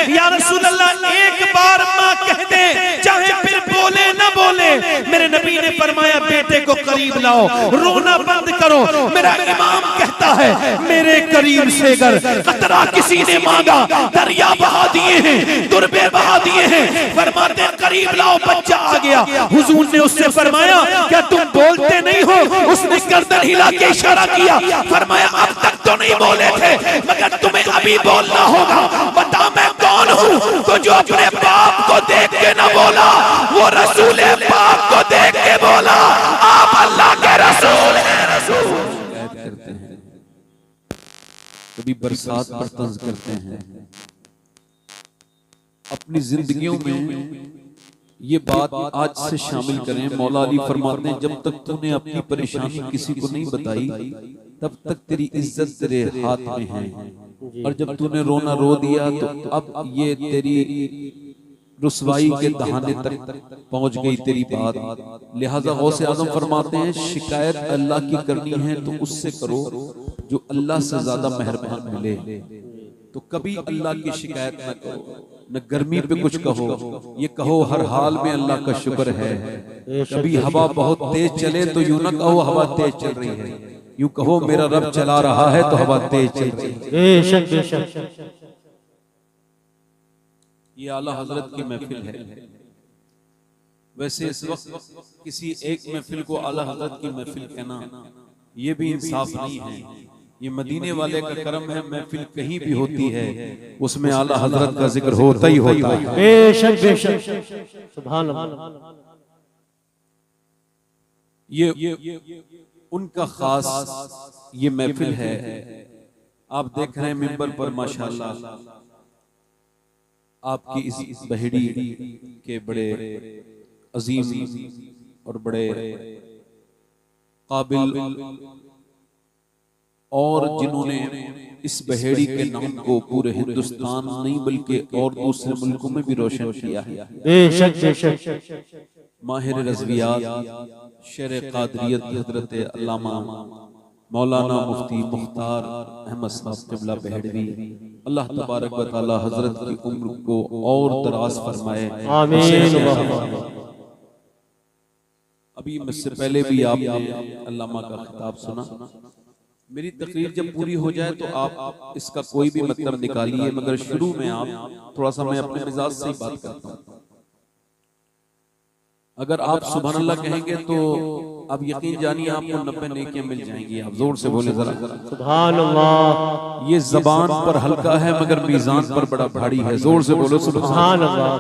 या रसूल अल्लाह एक बार माँ कह दे, चाहे फिर बोले ना बोले। मेरे नबी ने फरमाया बेटे को करीब लाओ, रोना बंद करो। मेरा इमाम कहता है मेरे करीब से अगर कतरा किसी ने मांगा, दरिया बहा दिए हैं, दुर्बे बहा दिए हैं। फरमाते करीब लाओ, बच्चा आ गया। हुजूर ने उससे फरमाया क्या तुम बोलते नहीं हो? उसने गर्दन हिला के इशारा किया, फरमाया अब तक तो नहीं बोले थे मगर तुम्हें अभी बोलना होगा। बता मैं कौन हूँ? तो जो अपने बाप को देख के न बोला वो रसूल पाक को देख के बोला आप अल्लाह के रसूल हैं। करते हैं कभी बरसात पर तंज करते हैं। अपनी जिंदगियों में ये बात आज से शामिल करें। मौला अली फरमाते हैं जब तक तूने अपनी परेशानी किसी को नहीं बताई तब तक तेरी इज्जत तेरे हाथ में है, और जब तूने रोना रो दिया तो अब ये तेरी रुसवाई के दहाने तक पहुंच गई तेरी बात। लिहाजा गौसे आजम फरमाते हैं शिकायत अल्लाह की करनी है तो उससे करो जो अल्लाह से ज्यादा मेहरबान मिले। तो कभी अल्लाह की शिकायत न करो, न गर्मी पे कुछ कहो, ये कहो हर हाल में अल्लाह का शुक्र है। कभी हवा बहुत तेज चले तो यूं न कहो हवा तेज चल रही है, यूं कहो मेरा रब चला रहा है तो हवा तेज चल रही है। बेशक बेशक ये आला हजरत की महफिल है। वैसे इस वक्त किसी एक महफिल को आला हजरत की महफिल कहना ये भी इंसाफ नहीं है। ये मदीने वाले का करम है, महफिल कहीं भी होती है उसमें आला हजरत का जिक्र होता ही होता है। बेशक बेशक सुभान अल्लाह। ये उनका खास ये महफिल है। आप देख रहे हैं मिंबर पर माशाअल्लाह आपकी इस बहेड़ी के बड़े अजीम और बड़े काबिल और जिन्होंने इस बहेड़ी के नाम को पूरे हिंदुस्तान नहीं बल्कि और दूसरे मुल्कों में भी रोशन किया है। बेशक बेशक माहिर रज़वियात शेर क़ादिरियत हज़रत अल्लामा मौलाना मुफ्ती मुख्तार अहमद साहब क़िबला बहेड़वी, अल्लाह तबारक व तआला हजरत की उम्र को और दराज फरमाए। आमीन। अभी मुझसे पहले भी आपने अल्लामा का खिताब सुना। मेरी तकरीर जब पूरी हो जाए तो आप इसका कोई भी मतलब निकालिए, मगर शुरू में आप थोड़ा सा मैं अपने मिजाज से ही बात करता हूँ। अगर आप सुभान अल्लाह कहेंगे तो अब यकीन जानिए आपको 90 नेकियां मिल जाएंगी। आप जोर से बोले जरा सुभान अल्लाह। ये जबान पर हल्का है मगर मीजान पर बड़ा भारी है। जोर से बोलो सुभान अल्लाह।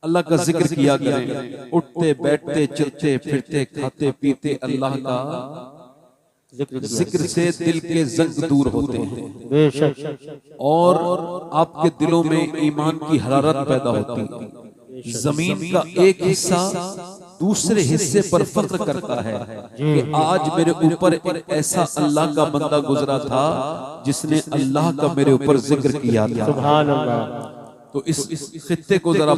अल्लाह का जिक्र किया करें, उठते बैठते चलते फिरते खाते पीते अल्लाह का जिक्र से दिल के जंग दूर होते हैं। बेशक और आपके दिलों में ईमान की हरारत पैदा होती है। जमीन का एक हिस्सा दूसरे हिस्से पर फख्र करता है कि आज मेरे ऊपर एक ऐसा अल्लाह का बंदा गुजरा था जिसने अल्लाह का मेरे ऊपर जिक्र किया था। सुभान अल्लाह। तो इस खित्ते को जरा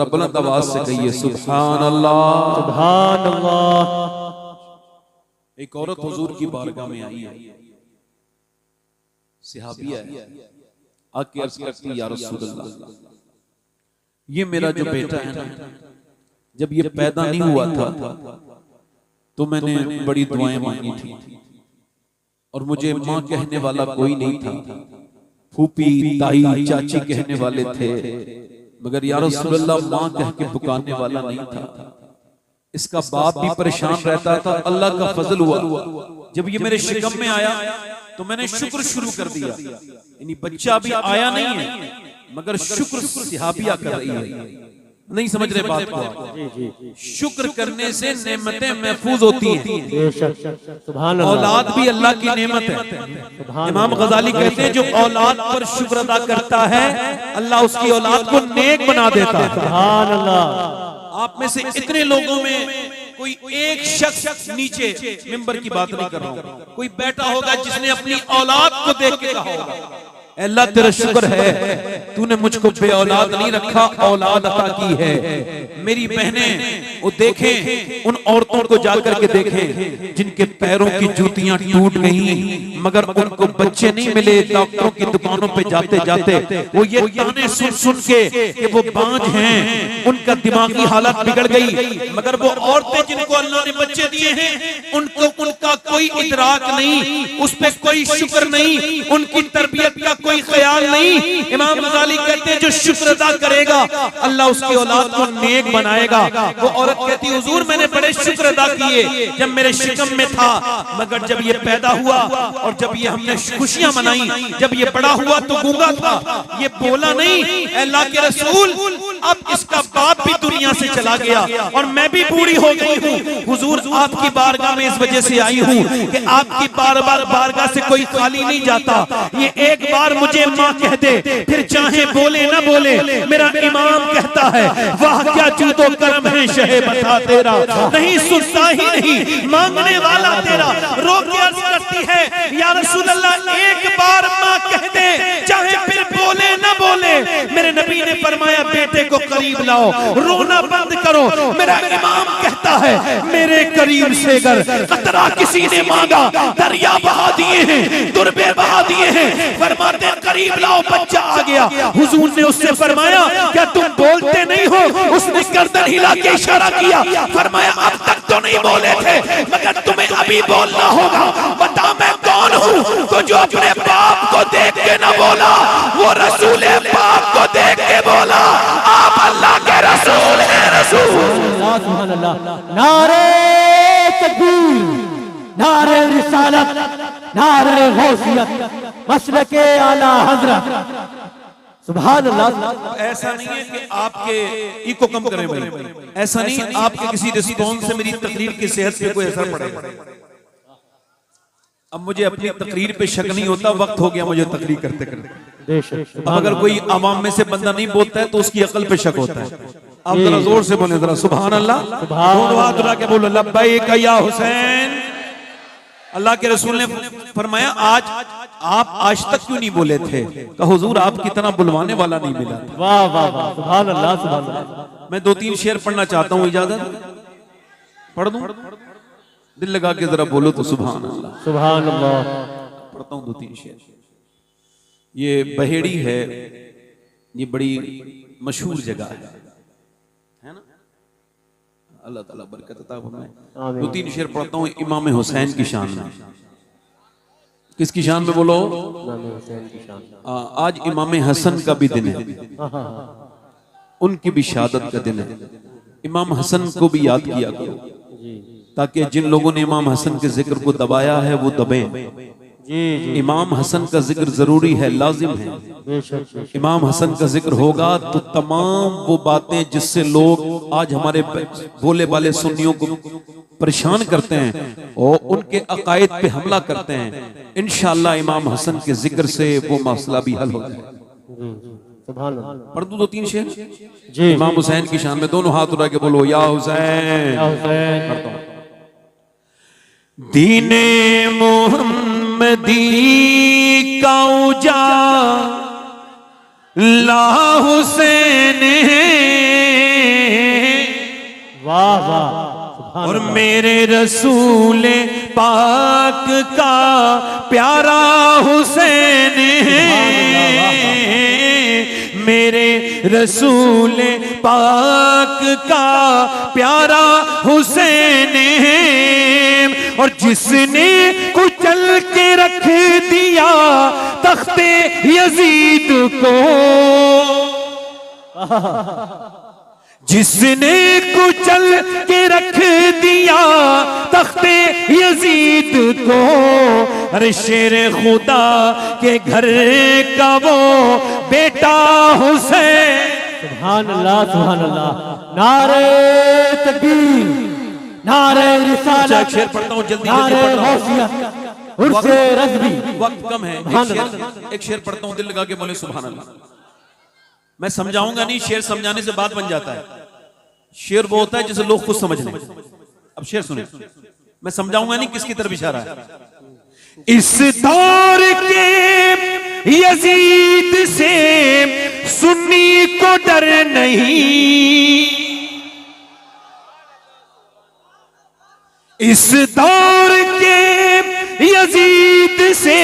बुलंद आवाज से कहिए सुभान अल्लाह सुभान अल्लाह। एक औरत हुजूर की बारगाह में आई है, सहाबिया है, आके अर्ज करती या रसूल अल्लाह ये मेरा जो बेटा है ना, जब ये पैदा नहीं हुआ था तो मैंने बड़ी दुआएं मांगी थी और मुझे माँ कहने वाला कोई नहीं था। फूफी ताई चाची कहने वाले थे मगर या रसूल अल्लाह माँ कह के पुकारने वाला नहीं था। इसका बाप भी परेशान रहता था। अल्लाह का फजल हुआ, जब ये मेरे शिकम में आया तो मैंने शुक्र शुरू कर दिया। यानी बच्चा भी आया नहीं है मगर शुक्र सहाबिया कर रही है। नहीं समझ रहे बात को? शुक्र करने से नेमतें महफूज होती हैं। सुभान अल्लाह। औलाद भी अल्लाह की नेमत है। इमाम गजाली कहते हैं जो औलाद पर शुक्र अदा करता है अल्लाह उसकी औलाद को नेक बना देता है। सुभान अल्लाह। आप में से इतने लोगों में कोई एक शख्स नीचे मिंबर की बात नहीं कर रहा हूं, कोई बैठा होगा जिसने अपनी औलाद को देख के कहा होगा अल्लाह तेरा शुक्र है तूने मुझको बे औलाद नहीं रखा, औलाद अता की है। मेरी बहनें वो देखें उन औरतों को जाकर के देखें जिनके पैरों की जूतियां टूट गई मगर उनको बच्चे नहीं मिले। डॉक्टरों की दुकानों पे जाते जाते वो ये ताने सुन सुन के कि वो बांझ हैं, उनका दिमागी हालत बिगड़ गई। मगर वो औरतें जिनको अल्लाह ने बच्चे दिए हैं उनको उनका कोई इदराक नहीं, उस पे कोई शुक्र नहीं, उनकी तरबियत का कोई ख्याल नहीं। इमाम गजाली कहते हैं जो शुक्र अदा करेगा अल्लाह उसकी औलाद को नेक बनाएगा। वो औरत कहती हुजूर मैंने बड़े शुक्र अदा किए जब मेरे शिकम में था, मगर जब ये पैदा हुआ और जब ये हमने खुशियां मनाई, जब ये बड़ा हुआ तो गूंगा था, ये बोला नहीं। अल्लाह के रसूल अब इसका बाप भी दुनिया से चला गया और मैं भी बूढ़ी हो गई हूँ। हुजूर आपकी बारगाह में इस वजह से आई हूँ कि आपकी बार बार बारगाह से कोई खाली नहीं जाता। ये एक बार मुझे माँ कह दे फिर चाहे बोले ना बोले। मेरा इमाम कहता है वाह क्या जूदो करम है शहे बता तेरा, नहीं सुनता ही नहीं मांगने वाला तेरा। रो के अर्ज करती है या रसूल अल्लाह एक बार माँ कह दे चाहे फिर बोले ना बोले। मेरे नबी ने फरमाया बेटे को करीब लाओ, रोना बंद करो। मेरा इमाम कहता है मेरे करीब से अगर कतरा किसी ने मांगा दरिया बहा दिए हैं, दुर्बे बहा दिए हैं। फरमाते करीब लाओ, बच्चा आ गया। हुजूर ने उससे फरमाया क्या तुम बोलते नहीं हो? उसने गर्दन हिला के इशारा किया, फरमाया अब तक तो नहीं बोले थे मगर तुम्हें अभी बोलना होगा। बता मैं कौन हूँ? तो जो अपने बाप को देख के न बोला वो रसूल पाक को देख के बोला आप अल्लाह के रसूल हैं। रसूल सुभान अल्लाह। नारे तकबीर, नारे रिसालत, नारे गौसियत, मसलके आला हजरत। सुभान अल्लाह। ऐसा नहीं है कि आपके इको कम करें भाई, ऐसा नहीं आपके किसी रिस्पॉन्स से मेरी तकरीर की सेहत पे कोई असर पड़ेगा। अब मुझे अपनी तकरीर पे शक नहीं होता, वक्त हो गया मुझे तकरीर करते करते। अब अगर कोई आवाम में से बंदा नहीं बोलता है तो उसकी अकल पे शक होता है। आप जरा जोर से बोले जरा सुभान अल्लाह, दोनों हाथ उठा के बोलो लब्बैक या हुसैन। अल्लाह के रसूल ने फरमाया आप आज तक क्यों नहीं बोले थे? कहा हुजूर आपकी तरह बुलवाने वाला नहीं मिला। वाह वाह वाह, सुभान अल्लाह सुभान अल्लाह। मैं 2-3 शेर पढ़ना चाहता हूँ, इजाजत पढ़ दूं? दिल लगा के जरा बोलो तो सुभान अल्लाह। सुभान अल्लाह। पढ़ता हूँ 2-3 शेर। ये बहेड़ी है, ये बड़ी मशहूर जगह है ना? अल्लाह ताला बरकत अता फरमाए। 2-3 शेर पढ़ता हूँ इमाम हुसैन की शान में। किसकी शान में बोलो? आज इमाम हसन का भी दिन है, उनकी भी शहादत का दिन है। इमाम हसन को भी याद किया करो ताकि जिन लोगों ने इमाम हसन के जिक्र को दबाया है वो दबें। इमाम हसन का जिक्र जरूरी है, लाजिम है। इमाम हसन का जिक्र होगा तो तमाम वो बातें जिससे लोग आज हमारे भोले भाले सुन्नियों को परेशान करते हैं और उनके अकायद पे हमला करते हैं, इंशाअल्लाह इमाम हसन के जिक्र से वो मसला भी हल हो जाएगा। पढ़ दूं 2-3 शेर इमाम हुसैन की शान में। दोनों हाथ उठा के बोलो या हुसैन। दीने मोहम्मदी का उजाला हुसैन वाह वाह। और मेरे रसूल पाक का प्यारा हुसैन मेरे रसूल पाक का प्यारा हुसैन और जिसने कुचल के रख दिया तख्ते यजीद को, जिसने कुचल के रख दिया तख्ते यजीद को, अरे शेर खुदा के घर का वो बेटा हुसैन। सुभान अल्लाह सुभान अल्लाह। नारे तकबीर, नारे रिसालत, शेर पढ़ता हूँ जल्दी नारे गौसियत, उर्से रज़वी। वक्त कम है, एक शेर पढ़ता हूँ, दिल लगा के बोले सुभान अल्लाह। मैं समझाऊंगा नहीं, शेर समझाने से बात बन जाता है। शेर वो होता है जिसे लोग खुद समझ लें। अब शेर सुने, मैं समझाऊंगा नहीं किसकी तरफ इशारा है। इस दौर के यजीद से सुन्नी को डर नहीं, इस दौर के यजीद से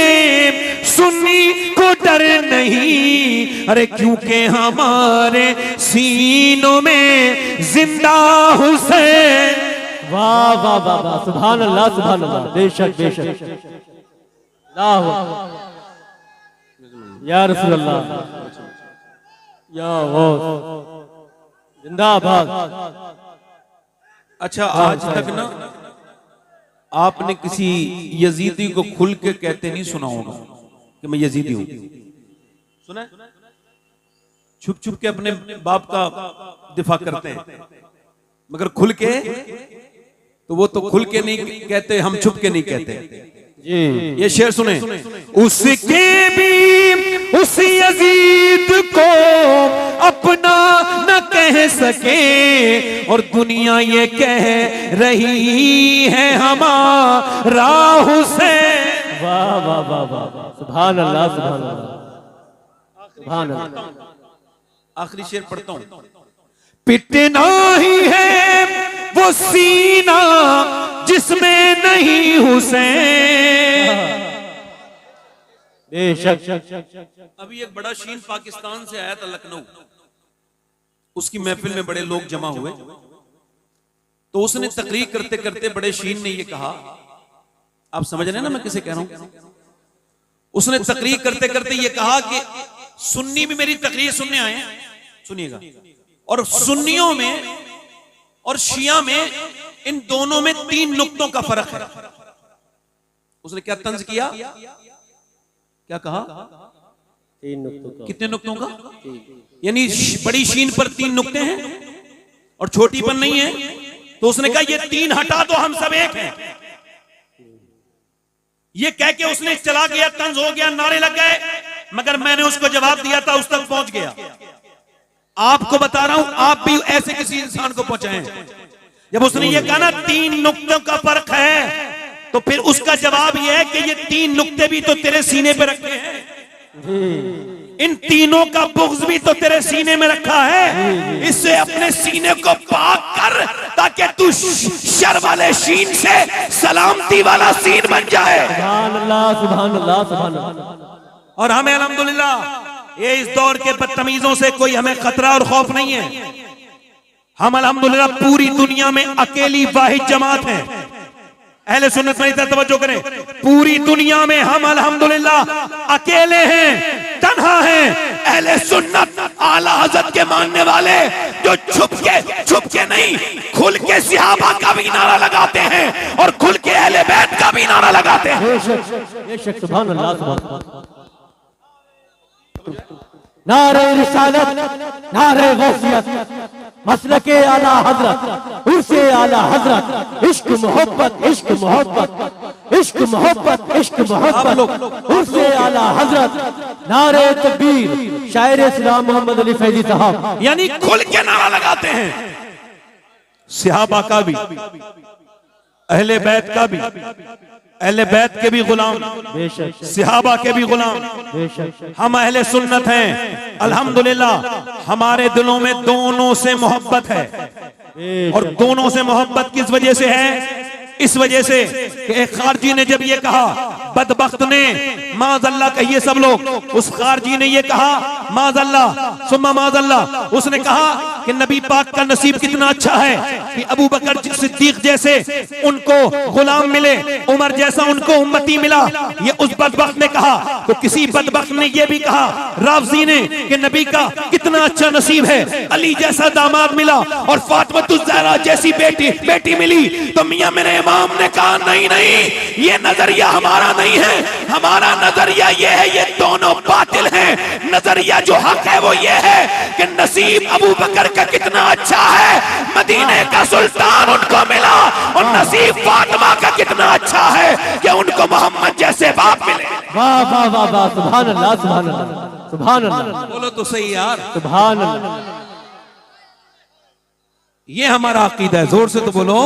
सुन्नी को डर नहीं, अरे क्योंकि हमारे सीनों में जिंदा हुसैन। वाह वाह वाह वाह, सुभान अल्लाह सुभान अल्लाह, बेशक बेशक, अल्लाह या रसूल अल्लाह, या गौस, जिंदाबाद। अच्छा, आज तक ना आपने किसी यजीदी को खुल के कहते नहीं सुना होगा कि मैं यजीदी हूं। सुना है? छुप छुप के अपने बाप का दिफा करते हैं, मगर खुल के तो वो तो खुल के नहीं कहते, हम छुप के नहीं कहते जी। ये शेर सुने। उसके भी उस यजीद को अपना न कह सके, और दुनिया ये कह रही है हमारा हुसैन। वाह वाह वाह वाह, सुभान अल्लाह सुभान अल्लाह सुभान अल्लाह। आखिरी शेर पढ़ता हूं। पिटना ही है वो सीना जिसमें नहीं हुसैन। बेशक। अभी एक बड़ा शीन पाकिस्तान से आया था लखनऊ, उसकी महफिल में बड़े लोग जमा हुए, तो उसने तकरीर करते करते बड़े शीन ने ये कहा, आप समझ रहे हैं ना मैं किसे कह रहा हूं? उसने तकरीर करते करते ये कहा कि सुन्नी भी मेरी तकरीर सुनने आए हैं, सुनिएगा, और सुन्नियों में और शिया में इन दोनों में 3 नुक्तों का फर्क है। उसने क्या तंज किया, क्या कहा? 3 नुक्तों का। कितने नुक्तों का? यानी बड़ी शीन पर 3 नुक्ते हैं और छोटी पर नहीं है। तो उसने कहा ये 3 हटा दो, हम सब एक हैं। ये कह के उसने चला गया, तंज हो गया, नारे लग गए, मगर मैंने उसको जवाब दिया था, उस तक पहुंच गया। आपको बता रहा हूं, आप भी ऐसे किसी इंसान को पहुंचाएं। जब उसने ये कहा ना 3 नुक्तों का फर्क है, तो फिर उसका जवाब यह है कि ये 3 नुक्ते भी तो तेरे सीने पे रखे हैं, इन तीनों का बुग़्ज़ भी तो तेरे सीने में रखा है। इससे अपने सीने को पाक कर, ताकि तू शर वाले शीन से सलामती वाला सीन बन जाए। सुभान अल्लाह सुभान अल्लाह सुभान अल्लाह। और हमें अल्हम्दुलिल्लाह ये इस दौर के बदतमीजों से कोई हमें खतरा और खौफ नहीं है। हम अल्हम्दुलिल्लाह पूरी दुनिया में अकेली वाहिद जमात हैं। अहले सुन्नत में इतना तवज्जो करें, पूरी दुनिया में हम अल्हम्दुलिल्लाह अकेले हैं, तन्हा हैं। अहले सुन्नत आला हज़रत के मानने वाले जो छुप के नहीं, खुल के सहाबा का भी नारा लगाते हैं और खुल के अहले बैत का भी नारा लगाते हैं। बेशक बेशक, सुभान अल्लाह सुभान अल्लाह। नारे रिसालत, नारे गौसियत, मसलके आला हजरत, उर्से आला हजरत, इश्क मोहब्बत इश्क मोहब्बत, इश्क मोहब्बत इश्क मोहब्बत, उर्से आला हजरत, नारे तकबीर, शायर इस्लाम मोहम्मद अली फैजी साहब। यानी खुल के नारा लगाते हैं, सहाबा का भी, अहले बैत का भी, अहले बैत के भी गुलाम, सहाबा के भी गुलाम। हम अहले सुन्नत हैं, अल्हम्दुलिल्लाह हमारे दिलों में दोनों से मोहब्बत है। और दोनों से मोहब्बत किस वजह से है? इस वजह से कि एक खारजी ने जब ये कहा, बदबख्त ने, माज़अल्लाह कहिए सब लोग, उस खारजी ने ये कहा माज़अल्लाह सुम्मा माज़अल्लाह, उसने कहा कि नबी पाक का नसीब कितना अच्छा है कि अबू बकर सिद्दीक जैसे उनको गुलाम मिले, उमर जैसा उनको उम्मती मिला। ये उस बदबख्त ने कहा। तो किसी बदबख्त ने ये भी कहा, राफ़ज़ी ने, कि नबी का कितना अच्छा नसीब है, अली जैसा दामाद मिला और फातिमा ज़हरा जैसी बेटी मिली। तो मियां मेरे इमाम ने कहा नहीं नहीं, ये नजरिया हमारा नहीं है, हमारा नजरिया ये है, ये दोनों बातिल हैं। नजरिया जो हक है वो ये है कि नसीब अबू बकर का कितना अच्छा है, मदीने का सुल्तान उनको मिला, और नसीब फातिमा का कितना अच्छा है कि उनको मोहम्मद जैसे बाप मिले। वाह वाह वाह वाह, सुभान अल्लाह सुभान अल्लाह सुभान अल्लाह। बोलो तो सही यार, सुभान अल्लाह। ये हमारा अकीदा है, जोर से तो बोलो।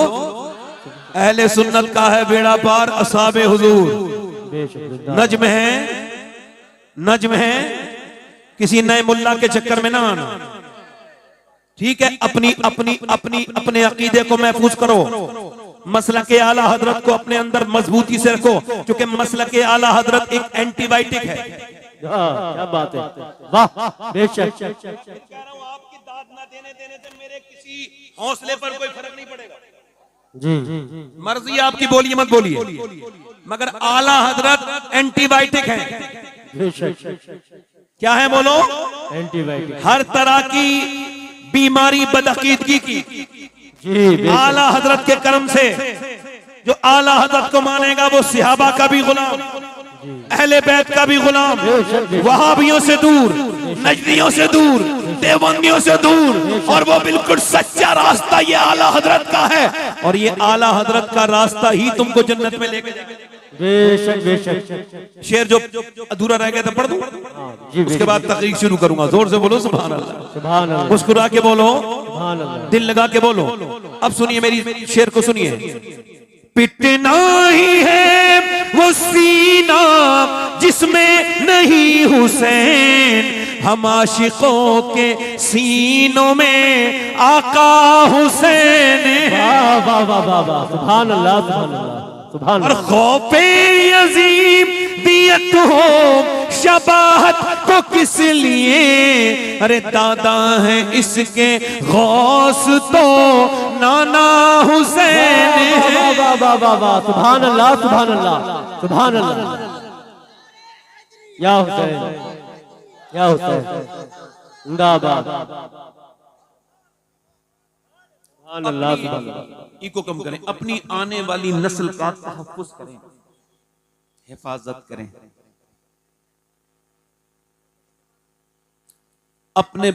अहले सुन्नत का है बेड़ा पार, असहाबे हुजूर नज्म है, किसी नए मुल्ला के चक्कर में ना आना, ठीक है? अपने अकीदे को महफूज करो। मसलक आला हजरत को अपने अंदर मजबूती से रखो, क्योंकि मसलक आला हजरत एक एंटीबायोटिक है। क्या बात है, वाह बेशक। कह रहा हूं आपकी दाद ना देने से मेरे किसी हौसले पर कोई फर्क नहीं पड़ेगा। जी मर्जी आपकी, बोलिए मत बोलिए, मगर आला हजरत एंटीबायोटिक है। बेशक। क्या है बोलो? एंटीबायोटिक। हर तरह की बीमारी बदअकीदगी की जी आला हजरत के कर्म से, जो आला हजरत को मानेगा वो सिहाबा का भी गुलाम, अहले बैत का भी गुलाम, वहाबियों से दूर, नजदियों से दूर, देवबंदियों से दूर, और वो बिल्कुल सच्चा रास्ता ये आला हजरत का है, और ये आला हजरत का रास्ता ही तुमको जन्नत में लेके जाएगा। बेशक बेशक। शेर जो अधूरा रह गया था पढ़ दूं, उसके बाद तकरीर शुरू करूंगा। जोर से बोलो सुभान अल्लाह, सुभान अल्लाह, मुस्कुरा के बोलो सुभान अल्लाह, दिल लगा के बोलो। अब सुनिए मेरी शेर को सुनिए। पिटना ही है वो सीना जिसमें नहीं हुसैन, हम आशिकों के सीनों में आका हुसैन। वाह वाह वाह वाह वाह, सुभान अल्लाह, सुभान अल्लाह, सुभान और अल्लाह। खौफे यजीम दियत हो शबाहत को किस लिए, अरे दादा है इसके गौस तो नाना हुसैन है। वाह वाह वाह वाह वाह, सुभान अल्लाह, सुभान अल्लाह, सुभान अल्लाह। या हुसैन, या हुसैन, जिंदाबाद। सुभान अल्लाह, सुभान अल्लाह। इको कम करें, अपनी आने वाली नस्ल का तहफ्फुज करें, हिफाजत करें, अपने